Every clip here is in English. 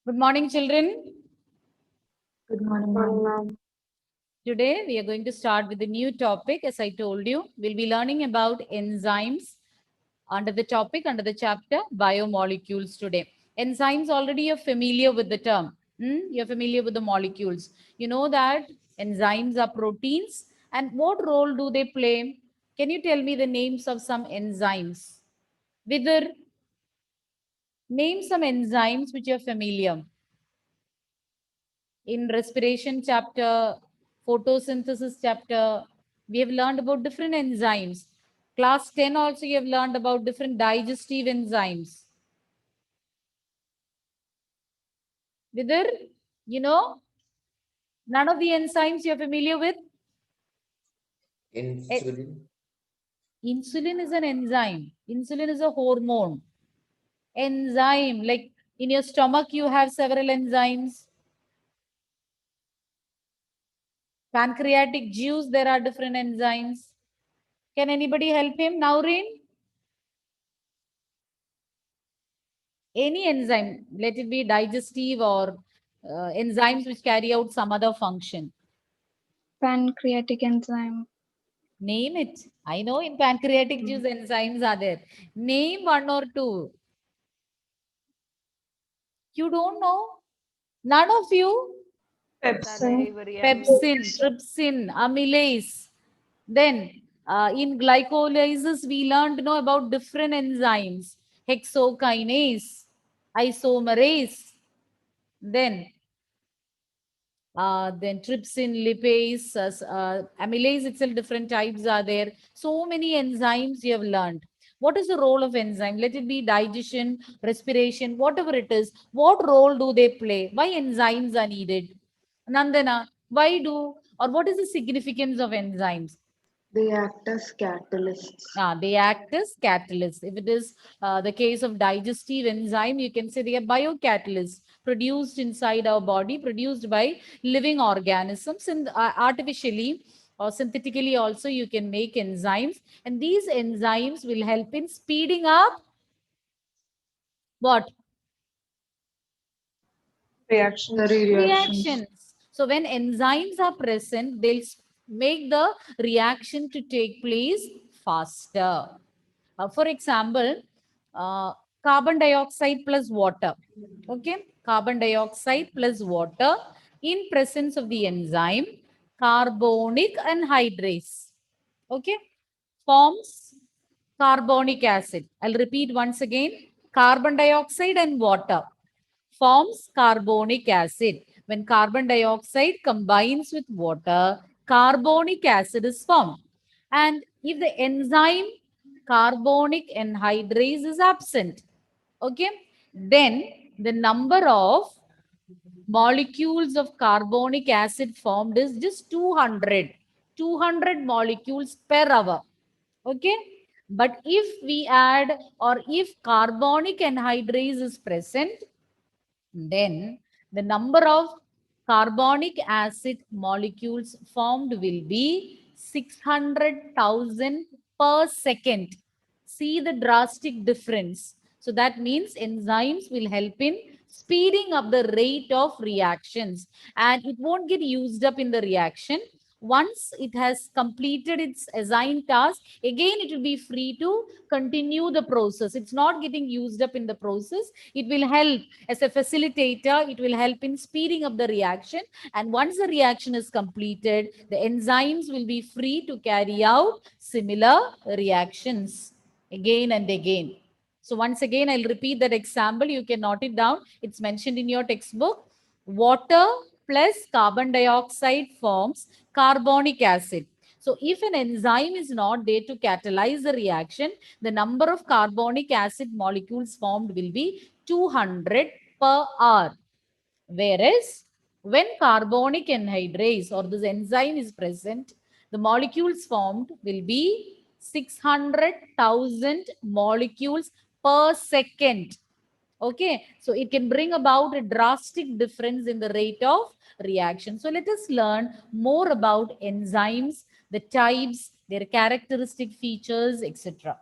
Good morning, children. Good morning, ma'am. Today, we are going to start with a new topic. As I told you, we'll be learning about enzymes under the chapter biomolecules today. Enzymes, already you're familiar with the term. You're familiar with the molecules. You know that enzymes are proteins. And what role do they play? Can you tell me the names of some enzymes? Whether name some enzymes which you're familiar. In respiration chapter, photosynthesis chapter, we have learned about different enzymes. Class 10 also you have learned about different digestive enzymes. Whether, you know, none of the enzymes you're familiar with? Eh, Insulin. Insulin is an enzyme. Insulin is a hormone. Enzyme, like in your stomach, you have several enzymes. Pancreatic juice, there are different enzymes. Can anybody help him? Naureen? Any enzyme, let it be digestive or enzymes which carry out some other function. Pancreatic enzyme. Name it. I know in pancreatic juice enzymes are there. Name one or two. You don't know? None of you? Pepsin. Pepsin, trypsin, amylase. Then in glycolysis, we learned know about different enzymes. Hexokinase, isomerase. Then trypsin, lipase, amylase itself, different types are there. So many enzymes you have learned. What is the role of enzyme? Let it be digestion, respiration, whatever it is. What role do they play? Why enzymes are needed? Nandana, why do or what is the significance of enzymes? They act as catalysts. They act as catalysts. If it is the case of digestive enzyme, you can say they are biocatalysts produced inside our body, produced by living organisms, and artificially or synthetically also you can make enzymes. And these enzymes will help in speeding up what? Reactions. The reactions. Reactions. So when enzymes are present, they'll make the reaction to take place faster. For example, uh, carbon dioxide plus water. Okay, carbon dioxide plus water in presence of the enzyme carbonic anhydrase. Okay, forms carbonic acid. I'll repeat once again: carbon dioxide and water forms carbonic acid. When carbon dioxide combines with water, carbonic acid is formed. And if the enzyme carbonic anhydrase is absent, okay, then the number of molecules of carbonic acid formed is just 200 molecules per hour. Okay. But if we add or if carbonic anhydrase is present, then the number of carbonic acid molecules formed will be 600,000 per second. See the drastic difference. So that means enzymes will help in speeding up the rate of reactions, and it won't get used up in the reaction. Once it has completed its assigned task, again it will be free to continue the process. It's not getting used up in the process. It will help as a facilitator. It will help in speeding up the reaction, and once the reaction is completed, the enzymes will be free to carry out similar reactions again and again. So once again, I'll repeat that example. You can note it down. It's mentioned in your textbook. Water plus carbon dioxide forms carbonic acid. So if an enzyme is not there to catalyze the reaction, the number of carbonic acid molecules formed will be 200 per hour. Whereas when carbonic anhydrase or this enzyme is present, the molecules formed will be 600,000 molecules per second. Okay, so it can bring about a drastic difference in the rate of reaction. So let us learn more about enzymes, the types, their characteristic features, etc.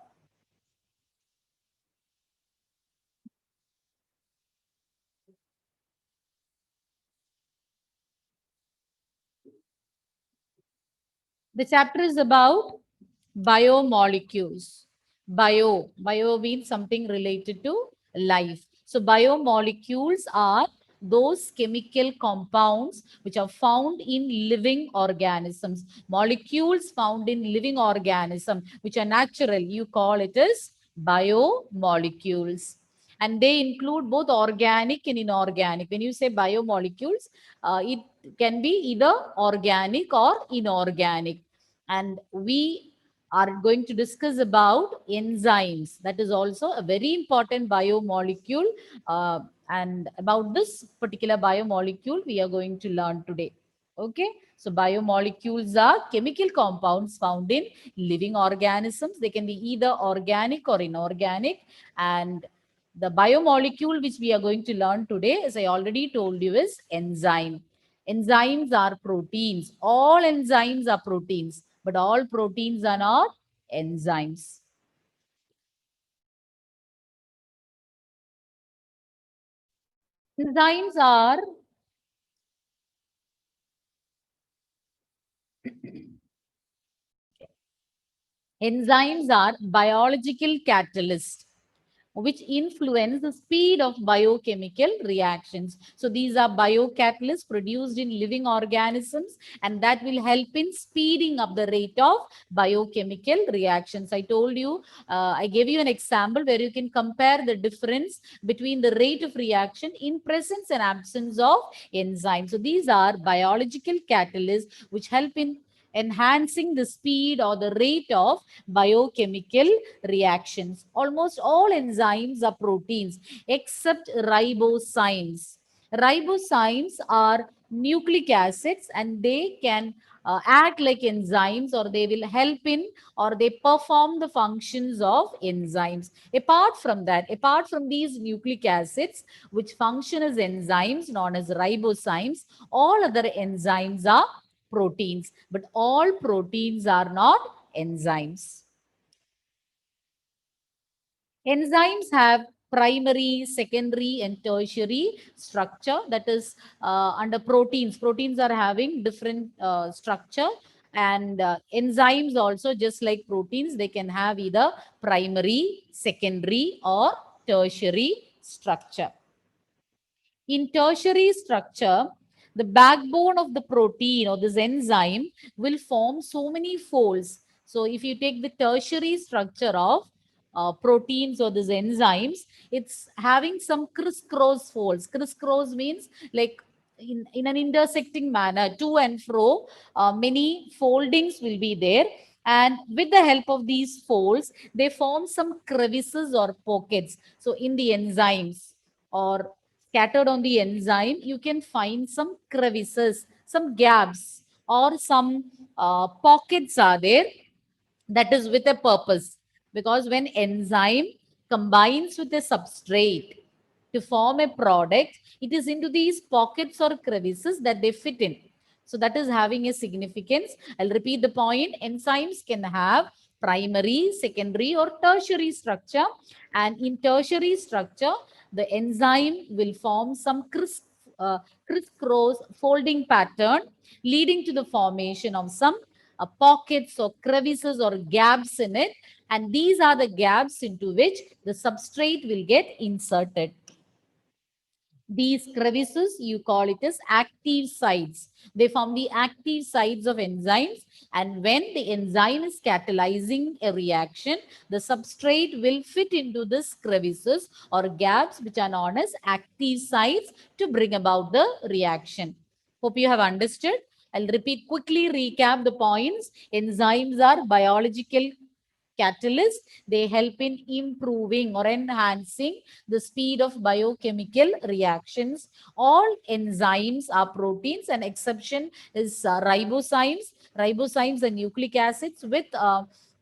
The chapter is about biomolecules. Bio means something related to life. So biomolecules are those chemical compounds which are found in living organisms. Molecules found in living organism which are natural. You call it as biomolecules. And they include both organic and inorganic. When you say biomolecules, it can be either organic or inorganic. And we are going to discuss about enzymes. That is also a very important biomolecule. And about this particular biomolecule, we are going to learn today. Okay. So biomolecules are chemical compounds found in living organisms. They can be either organic or inorganic. And the biomolecule which we are going to learn today, as I already told you, is enzyme. Enzymes are proteins. All enzymes are proteins, but all proteins are not enzymes. Enzymes are biological catalysts which influence the speed of biochemical reactions. So these are biocatalysts produced in living organisms, and that will help in speeding up the rate of biochemical reactions. I told you, I gave you an example where you can compare the difference between the rate of reaction in presence and absence of enzymes. So these are biological catalysts which help in enhancing the speed or the rate of biochemical reactions. Almost all enzymes are proteins except ribozymes. Ribozymes are nucleic acids and they can act like enzymes, or they will help in, or they perform the functions of enzymes. Apart from that, apart from these nucleic acids which function as enzymes known as ribozymes, all other enzymes are proteins, but all proteins are not enzymes. Enzymes have primary, secondary, and tertiary structure. That is, under proteins. Proteins are having different structure, and enzymes also, just like proteins, they can have either primary, secondary, or tertiary structure. In tertiary structure, the backbone of the protein or this enzyme will form so many folds. So if you take the tertiary structure of proteins or these enzymes, it's having some crisscross folds. Crisscross means like in an intersecting manner, to and fro, many foldings will be there. And with the help of these folds, they form some crevices or pockets. So in the enzymes or scattered on the enzyme, you can find some crevices, some gaps, or some pockets are there. That is with a purpose, because when enzyme combines with a substrate to form a product, it is into these pockets or crevices that they fit in. So that is having a significance. I'll repeat the point. Enzymes can have primary, secondary, or tertiary structure. And in tertiary structure, the enzyme will form some crisscross folding pattern, leading to the formation of some pockets or crevices or gaps in it. And these are the gaps into which the substrate will get inserted. These crevices, you call it as active sites. They form the active sites of enzymes. And when the enzyme is catalyzing a reaction, the substrate will fit into these crevices or gaps, which are known as active sites, to bring about the reaction. Hope you have understood. I'll quickly recap the points. Enzymes are biological catalysts. They help in improving or enhancing the speed of biochemical reactions. All enzymes are proteins. An exception is ribozymes. Ribozymes are nucleic acids with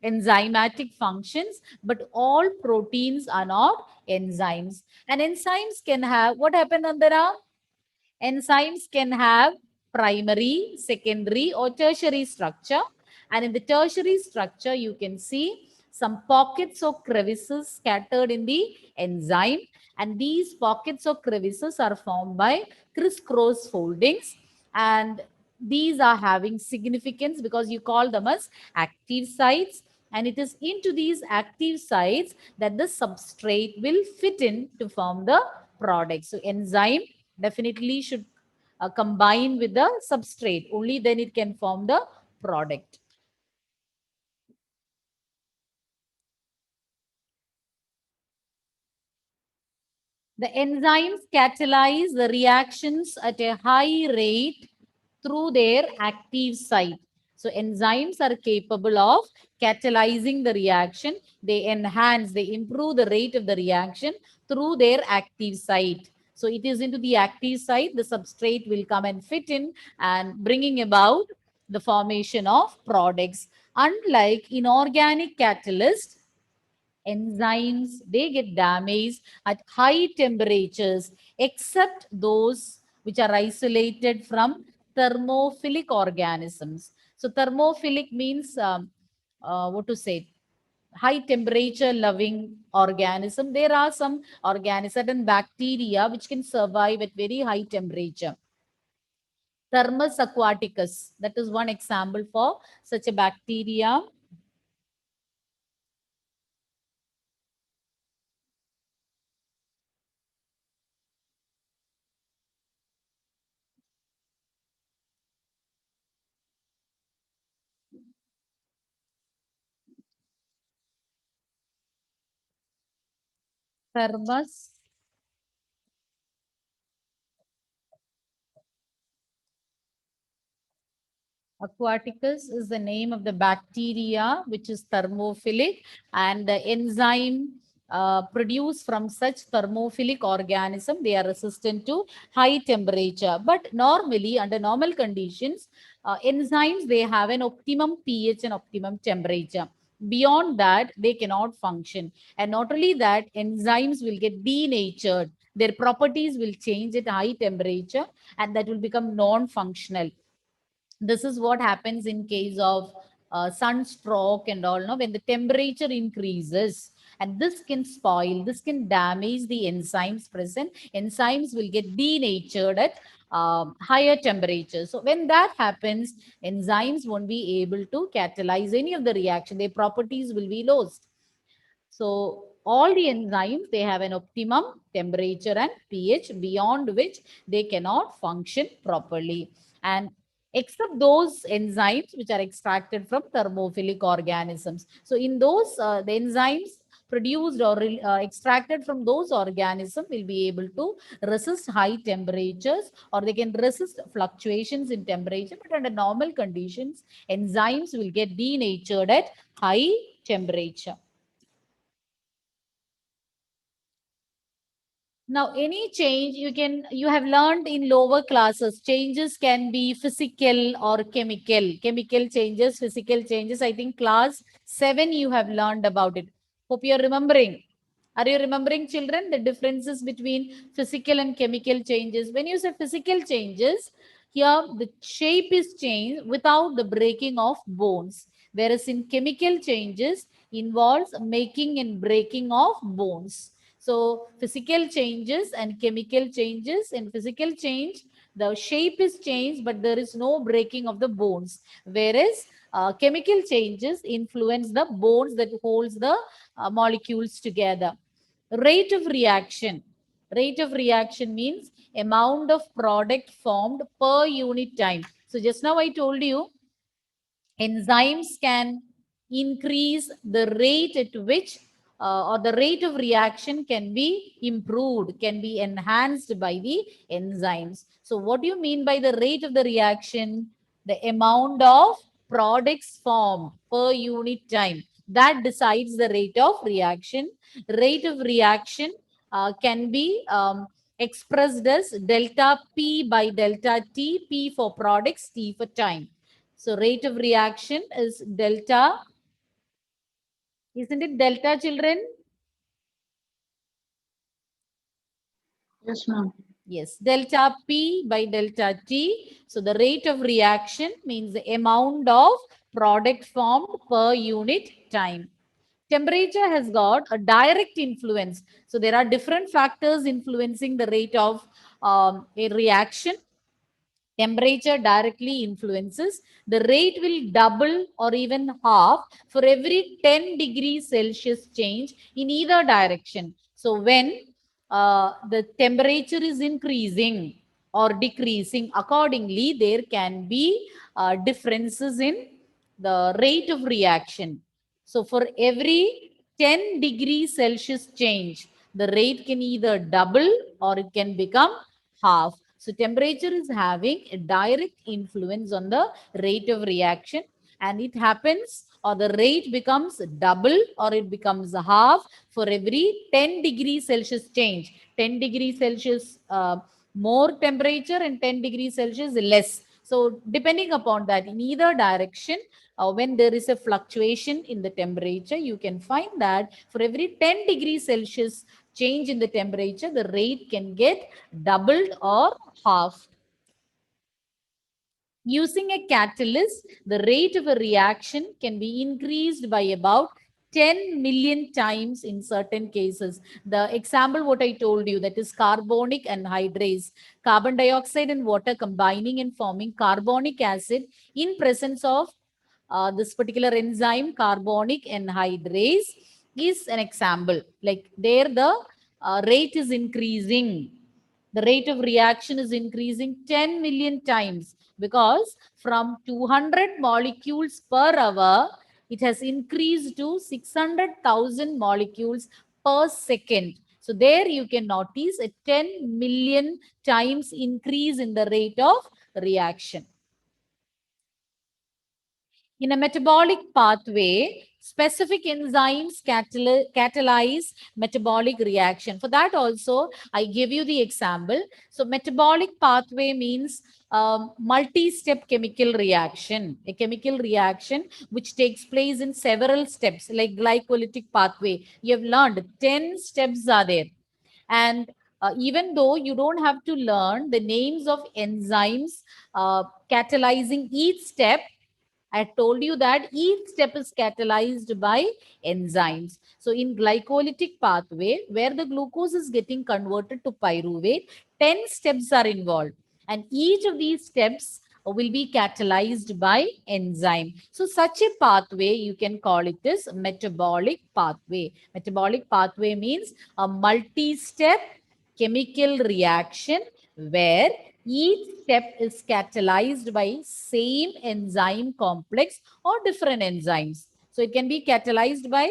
enzymatic functions, but all proteins are not enzymes. And enzymes can have, what happened, Andara? Enzymes can have primary, secondary, or tertiary structure. And in the tertiary structure, you can see some pockets or crevices scattered in the enzyme. And these pockets or crevices are formed by crisscross foldings. And these are having significance because you call them as active sites, and it is into these active sites that the substrate will fit in to form the product. So enzyme definitely should combine with the substrate, only then it can form the product. The enzymes catalyze the reactions at a high rate through their active site. So enzymes are capable of catalyzing the reaction. They enhance, they improve the rate of the reaction through their active site. So it is into the active site, the substrate will come and fit in and bringing about the formation of products. Unlike inorganic catalysts, enzymes, they get damaged at high temperatures, except those which are isolated from thermophilic organisms. So thermophilic means what to say, high temperature loving organism. There are some organisms, certain bacteria which can survive at very high temperature. Thermus aquaticus, that is one example for such a bacteria. Thermus aquaticus is the name of the bacteria which is thermophilic, and the enzyme produced from such thermophilic organism, they are resistant to high temperature. But normally, under normal conditions, enzymes, they have an optimum pH and optimum temperature. Beyond that, they cannot function. And not only that, enzymes will get denatured. Their properties will change at high temperature, and that will become non-functional. This is what happens in case of sunstroke and all. No, when the temperature increases, and this can spoil, this can damage the enzymes present. Enzymes will get denatured at higher temperatures. So when that happens, enzymes won't be able to catalyze any of the reaction. Their properties will be lost. So all the enzymes, they have an optimum temperature and pH beyond which they cannot function properly. And except those enzymes which are extracted from thermophilic organisms. So in those, the enzymes produced or extracted from those organisms will be able to resist high temperatures, or they can resist fluctuations in temperature. But under normal conditions, enzymes will get denatured at high temperature. Now, any change you have learned in lower classes, changes can be physical or chemical. Chemical changes, physical changes. I think class 7 you have learned about it. Hope you are remembering. Are you remembering, children, the differences between physical and chemical changes? When you say physical changes, here the shape is changed without the breaking of bones. Whereas in chemical changes involves making and breaking of bones. So physical changes and chemical changes. In physical change, the shape is changed, but there is no breaking of the bones. Whereas chemical changes influence the bones that holds the molecules together. Rate of reaction. Rate of reaction means amount of product formed per unit time. So just now I told you, enzymes can increase the rate at which or the rate of reaction can be improved, can be enhanced by the enzymes. So what do you mean by the rate of the reaction? The amount of products formed per unit time, that decides the rate of reaction. Rate of reaction can be expressed as delta P by delta T, P for products, T for time. So rate of reaction is delta. Isn't it delta, children? Yes, ma'am. Yes, delta P by delta T. So the rate of reaction means the amount of product formed per unit time. Temperature has got a direct influence. So there are different factors influencing the rate of a reaction. Temperature directly influences. The rate will double or even half for every 10 degrees Celsius change in either direction. So when the temperature is increasing or decreasing, accordingly there can be differences in the rate of reaction. So for every 10 degrees Celsius change, the rate can either double or it can become half. So temperature is having a direct influence on the rate of reaction, and it happens or the rate becomes double or it becomes half for every 10 degrees Celsius change. 10 degrees Celsius more temperature and 10 degrees Celsius less. So depending upon that, in either direction, when there is a fluctuation in the temperature, you can find that for every 10 degrees Celsius change in the temperature, the rate can get doubled or halved. Using a catalyst, the rate of a reaction can be increased by about 10 million times in certain cases. The example what I told you, that is carbonic anhydrase, carbon dioxide and water combining and forming carbonic acid in presence of this particular enzyme, carbonic anhydrase, is an example. Like there the rate is increasing. The rate of reaction is increasing 10 million times, because from 200 molecules per hour, it has increased to 600,000 molecules per second. So there you can notice a 10 million times increase in the rate of reaction. In a metabolic pathway, specific enzymes catalyze metabolic reaction. For that also, I give you the example. So metabolic pathway means multi-step chemical reaction, a chemical reaction which takes place in several steps, like glycolytic pathway. You have learned 10 steps are there. And even though you don't have to learn the names of enzymes catalyzing each step, I told you that each step is catalyzed by enzymes. So in glycolytic pathway, where the glucose is getting converted to pyruvate, 10 steps are involved. And each of these steps will be catalyzed by enzyme. So such a pathway, you can call it as metabolic pathway. Metabolic pathway means a multi-step chemical reaction where each step is catalyzed by same enzyme complex or different enzymes. So it can be catalyzed by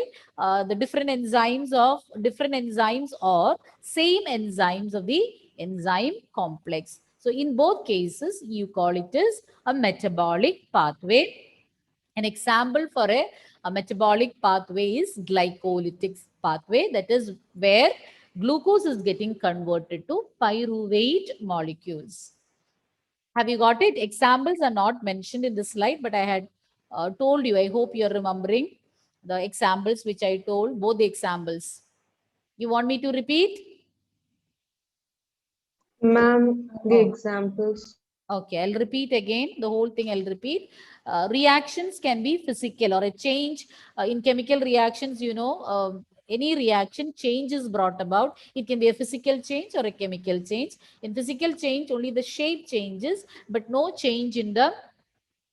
the different enzymes or same enzymes of the enzyme complex. So in both cases, you call it as a metabolic pathway. An example for a metabolic pathway is glycolytic pathway, that is where glucose is getting converted to pyruvate molecules. Have you got it? Examples are not mentioned in the slide, but I had told you. I hope you're remembering the examples which I told, both the examples. You want me to repeat? Ma'am, the Oh. examples. Okay, I'll repeat again. The whole thing I'll repeat. Reactions can be physical or a change in chemical reactions. Any reaction change is brought about. It can be a physical change or a chemical change. In physical change, only the shape changes, but no change in the,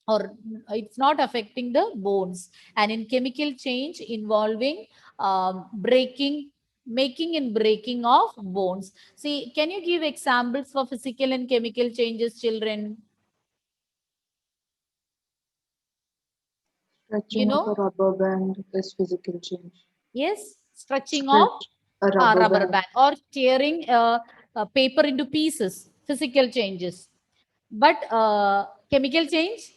or it's not affecting the bones. And in chemical change involving breaking, making and breaking of bones. See, can you give examples for physical and chemical changes, children? You Stretching of a know, rubber band is physical change. yes, stretching of Stretch a rubber rubber band. band or tearing paper into pieces, physical changes. But chemical change,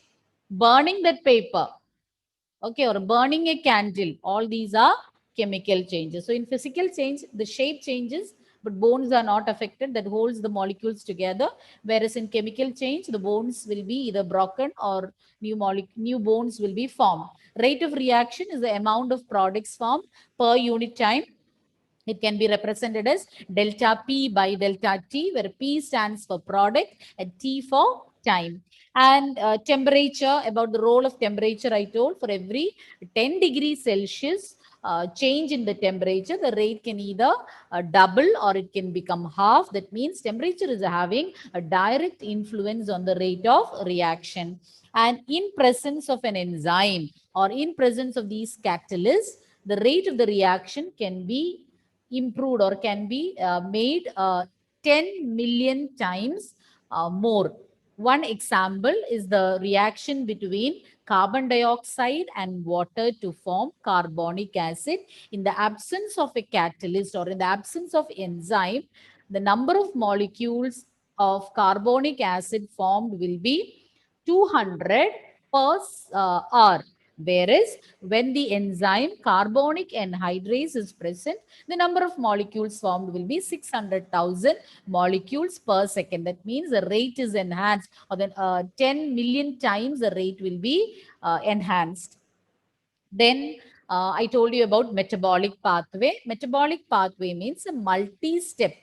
burning that paper, okay, or burning a candle, all these are chemical changes. So in physical change, the shape changes, but bones are not affected, that holds the molecules together. Whereas in chemical change, the bones will be either broken or new bones will be formed. Rate of reaction is the amount of products formed per unit time. It can be represented as delta P by delta T, where P stands for product and T for time. And temperature, about the role of temperature, I told for every 10 degrees Celsius, change in the temperature, the rate can either double or it can become half. That means temperature is having a direct influence on the rate of reaction. And in presence of an enzyme or in presence of these catalysts, the rate of the reaction can be improved or can be made 10 million times more. One example is the reaction between carbon dioxide and water to form carbonic acid. In the absence of a catalyst or in the absence of enzyme, the number of molecules of carbonic acid formed will be 200 per hour. Whereas when the enzyme carbonic anhydrase is present, the number of molecules formed will be 600,000 molecules per second. That means the rate is enhanced, or then 10 million times the rate will be enhanced. Then I told you about metabolic pathway. Metabolic pathway means a multi-step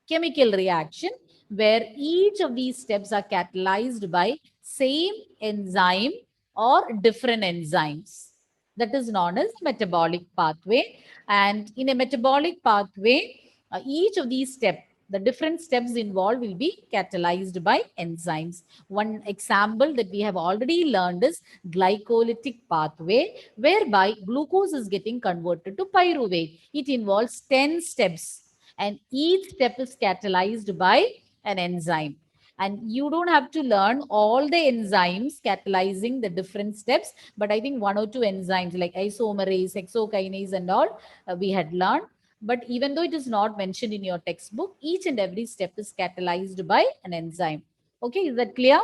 chemical reaction where each of these steps are catalyzed by same enzyme or different enzymes. That is known as metabolic pathway. And in a metabolic pathway, each of these steps, the different steps involved will be catalyzed by enzymes. One example that we have already learned is glycolytic pathway, whereby glucose is getting converted to pyruvate. It involves 10 steps and each step is catalyzed by an enzyme. And you don't have to learn all the enzymes catalyzing the different steps, but I think one or two enzymes like isomerase, hexokinase and all we had learned. But even though it is not mentioned in your textbook, each and every step is catalyzed by an enzyme. Okay, is that clear?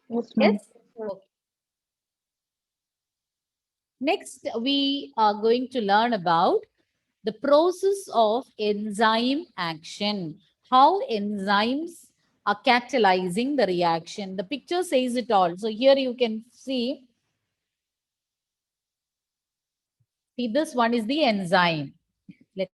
Yes, ma'am. Yes? Okay. Next, we are going to learn about the process of enzyme action. How enzymes are catalyzing the reaction. The picture says it all. So here you can see this one is the enzyme. Let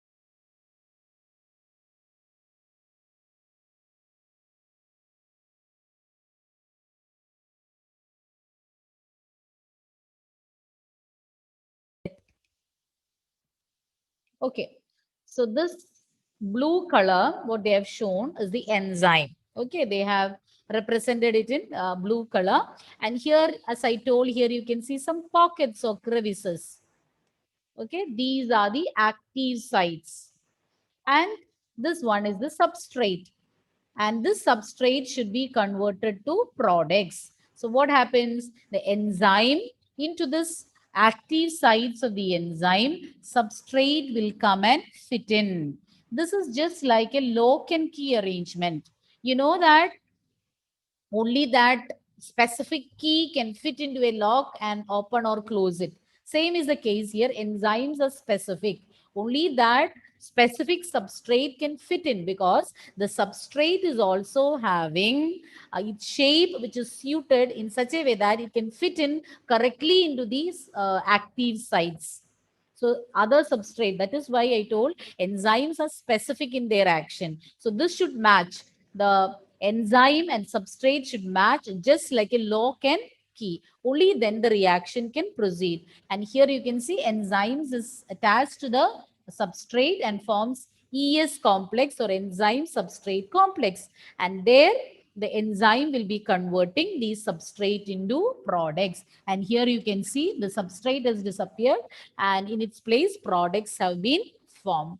Okay, so this blue color, what they have shown is the enzyme. Okay, they have represented it in blue color. And here, as I told, here you can see some pockets or crevices. Okay, these are the active sites. And this one is the substrate. And this substrate should be converted to products. So what happens? The enzyme into this active sites of the enzyme, substrate will come and fit in. This is just like a lock and key arrangement. You know that only that specific key can fit into a lock and open or close it. Same is the case here. Enzymes are specific. Only that specific substrate can fit in because the substrate is also having its shape which is suited in such a way that it can fit in correctly into these active sites. So other substrate, that is why I told enzymes are specific in their action. So this should match. The enzyme and substrate should match just like a lock and key. Only then the reaction can proceed. And here you can see enzymes is attached to the substrate and forms ES complex or enzyme substrate complex. And there the enzyme will be converting the substrate into products. And here you can see the substrate has disappeared and in its place products have been formed.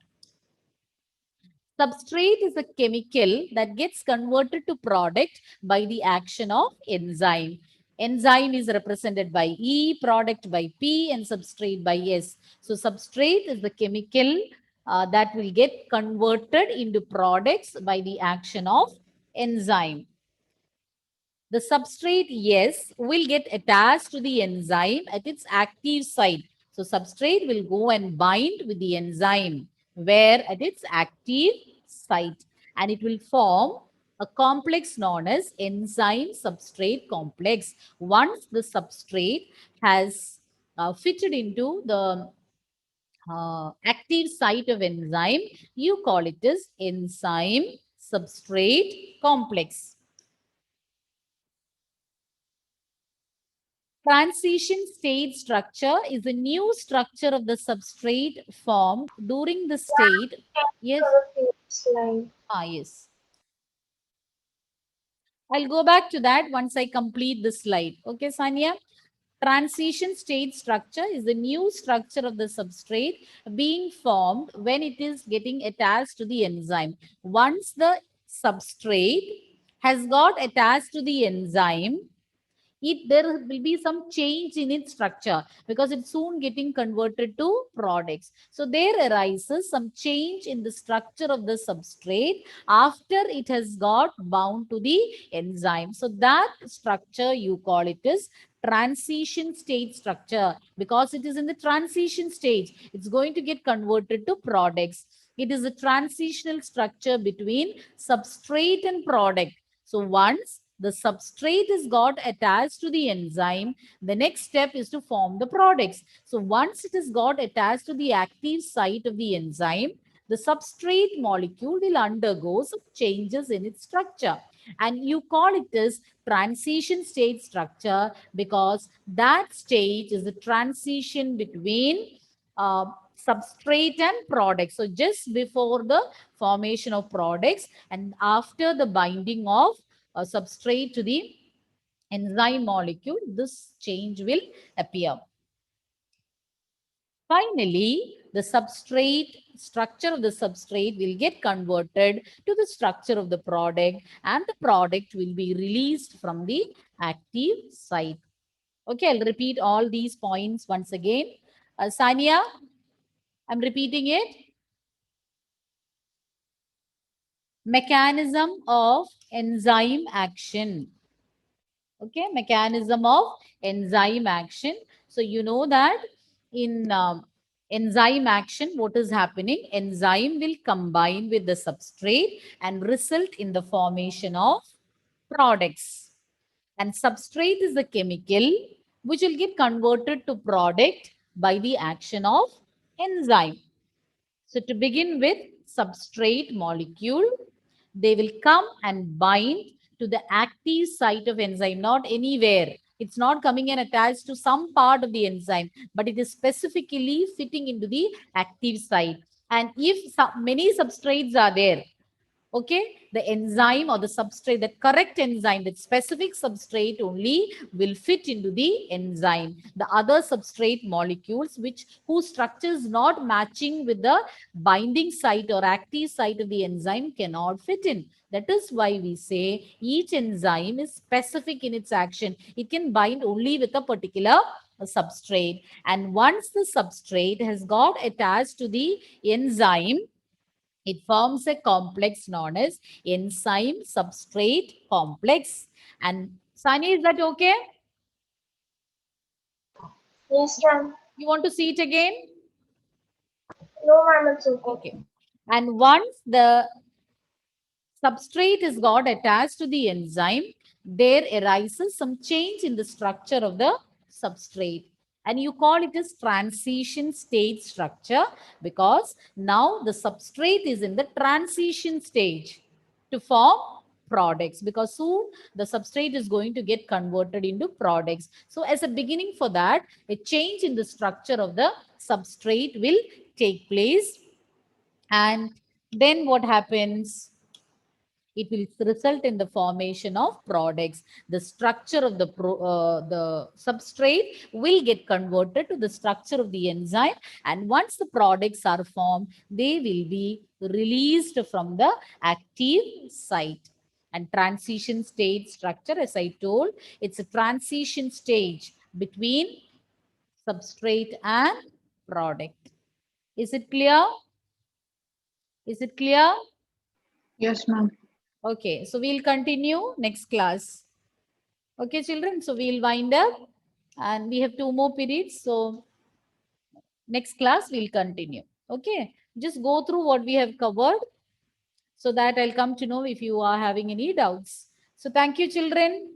Substrate is a chemical that gets converted to product by the action of enzyme. Enzyme is represented by E, product by P, and substrate by S. So substrate is the chemical that will get converted into products by the action of enzyme. The substrate, yes, will get attached to the enzyme at its active site. So substrate will go and bind with the enzyme where at its active site and it will form a complex known as enzyme substrate complex. Once the substrate has fitted into the active site of enzyme, you call it as enzyme substrate complex. Transition state structure is a new structure of the substrate formed during the state. Yes. Slide. Yes. I'll go back to that once I complete the slide. Okay, Sanya? Transition state structure is the new structure of the substrate being formed when it is getting attached to the enzyme. Once the substrate has got attached to the enzyme, there will be some change in its structure because it's soon getting converted to products. So there arises some change in the structure of the substrate after it has got bound to the enzyme. So that structure you call it is transition state structure because it is in the transition stage. It's going to get converted to products. It is a transitional structure between substrate and product. So once the substrate is got attached to the enzyme, the next step is to form the products. So once it is got attached to the active site of the enzyme, the substrate molecule will undergo some changes in its structure. And you call it as transition state structure because that stage is the transition between substrate and product. So just before the formation of products and after the binding of substrate to the enzyme molecule, this change will appear. Finally, the substrate structure of the substrate will get converted to the structure of the product and the product will be released from the active site. Okay, I'll repeat all these points once again. Sania, I'm repeating it. Mechanism of enzyme action. Okay, mechanism of enzyme action. So you know that in enzyme action, what is happening? Enzyme will combine with the substrate and result in the formation of products. And substrate is the chemical which will get converted to product by the action of enzyme. So to begin with, substrate molecule, they will come and bind to the active site of enzyme, not anywhere. It's not coming and attached to some part of the enzyme, but it is specifically fitting into the active site. And if many substrates are there, okay, the enzyme or the substrate, the correct enzyme, that specific substrate only will fit into the enzyme. The other substrate molecules whose structure is not matching with the binding site or active site of the enzyme cannot fit in. That is why we say each enzyme is specific in its action. It can bind only with a particular substrate. And once the substrate has got attached to the enzyme, it forms a complex known as enzyme substrate complex. And Sani, is that okay? Yes, ma'am. You want to see it again? No, ma'am, it's okay. Okay. And once the substrate is got attached to the enzyme, there arises some change in the structure of the substrate. And you call it as transition state structure because now the substrate is in the transition stage to form products, because soon the substrate is going to get converted into products. So as a beginning for that, a change in the structure of the substrate will take place. And then what happens? It will result in the formation of products. The structure of the substrate will get converted to the structure of the enzyme, and once the products are formed, they will be released from the active site. And transition state structure, as I told, it's a transition stage between substrate and product. Is it clear? Is it clear? Yes, ma'am. Okay, so we'll continue next class. Okay, children, so we'll wind up and we have 2 more periods. So next class we'll continue. Okay, just go through what we have covered so that I'll come to know if you are having any doubts. So thank you, children.